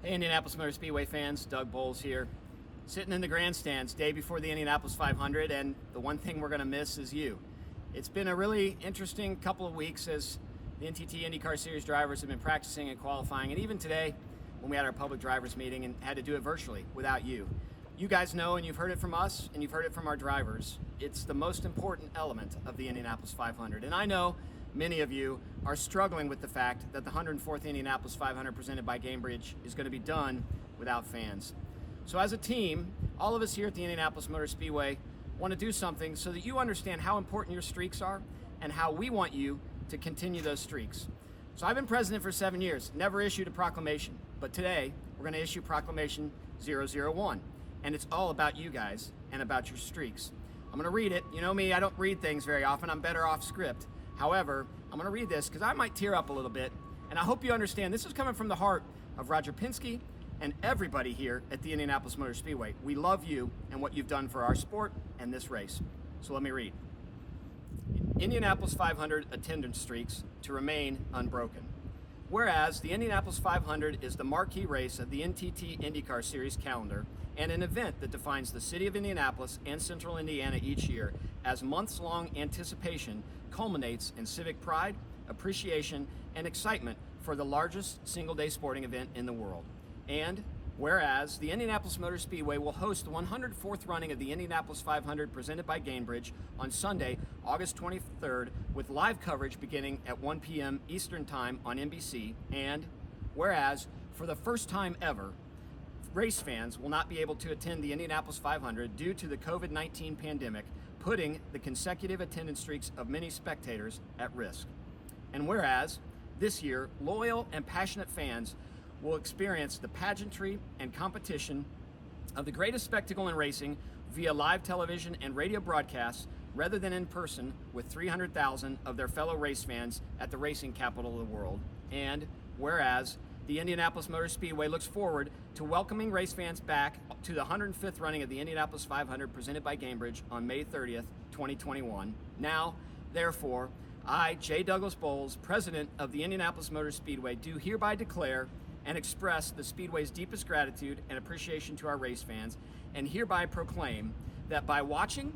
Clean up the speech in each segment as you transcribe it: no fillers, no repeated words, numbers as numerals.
Hey Indianapolis Motor Speedway fans, Doug Boles here. Sitting in the grandstands day before the Indianapolis 500, and the one thing we're going to miss is you. It's been a really interesting couple of weeks as the NTT IndyCar Series drivers have been practicing and qualifying, and even today when we had our public drivers meeting and had to do it virtually without you. You guys know, and you've heard it from us, and you've heard it from our drivers, it's the most important element of the Indianapolis 500. And I know many of you are struggling with the fact that the 104th Indianapolis 500 presented by Gainbridge is going to be done without fans. So as a team, all of us here at the Indianapolis Motor Speedway want to do something so that you understand how important your streaks are and how we want you to continue those streaks. So I've been president for 7 years, never issued a proclamation, but today we're going to issue Proclamation 001, and it's all about you guys and about your streaks. I'm going to read it. You know me, I don't read things very often. I'm better off script. However, I'm going to read this because I might tear up a little bit, and I hope you understand this is coming from the heart of Roger Penske and everybody here at the Indianapolis Motor Speedway. We love you and what you've done for our sport and this race. So let me read. Indianapolis 500 attendance streaks to remain unbroken. Whereas the Indianapolis 500 is the marquee race of the NTT IndyCar Series calendar and an event that defines the city of Indianapolis and central Indiana each year, as months-long anticipation culminates in civic pride, appreciation, and excitement for the largest single-day sporting event in the world. And whereas the Indianapolis Motor Speedway will host the 104th running of the Indianapolis 500 presented by Gainbridge on Sunday, August 23rd, with live coverage beginning at 1 p.m. Eastern Time on NBC. And whereas, for the first time ever, race fans will not be able to attend the Indianapolis 500 due to the COVID-19 pandemic, putting the consecutive attendance streaks of many spectators at risk. And whereas, this year, loyal and passionate fans will experience the pageantry and competition of the greatest spectacle in racing via live television and radio broadcasts rather than in person with 300,000 of their fellow race fans at the racing capital of the world. And whereas the Indianapolis Motor Speedway looks forward to welcoming race fans back to the 105th running of the Indianapolis 500 presented by Gainbridge on May 30th, 2021. Now, therefore, I, J. Douglas Boles, President of the Indianapolis Motor Speedway, do hereby declare and express the Speedway's deepest gratitude and appreciation to our race fans, and hereby proclaim that by watching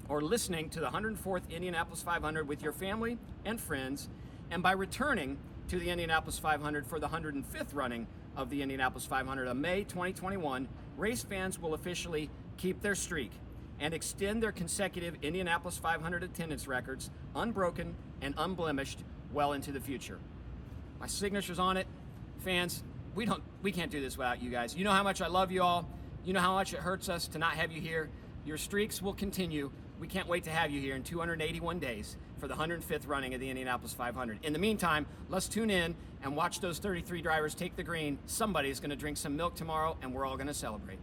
or listening to the 104th Indianapolis 500 with your family and friends, and by returning to the Indianapolis 500 for the 105th running of the Indianapolis 500 on May 2021, race fans will officially keep their streak and extend their consecutive Indianapolis 500 attendance records unbroken and unblemished well into the future. My signature's on it. Fans, we can't do this without you guys. You know how much I love you all. You know how much it hurts us to not have you here. Your streaks will continue. We can't wait to have you here in 281 days for the 105th running of the Indianapolis 500. In the meantime, let's tune in and watch those 33 drivers take the green. Somebody's going to drink some milk tomorrow, and we're all going to celebrate.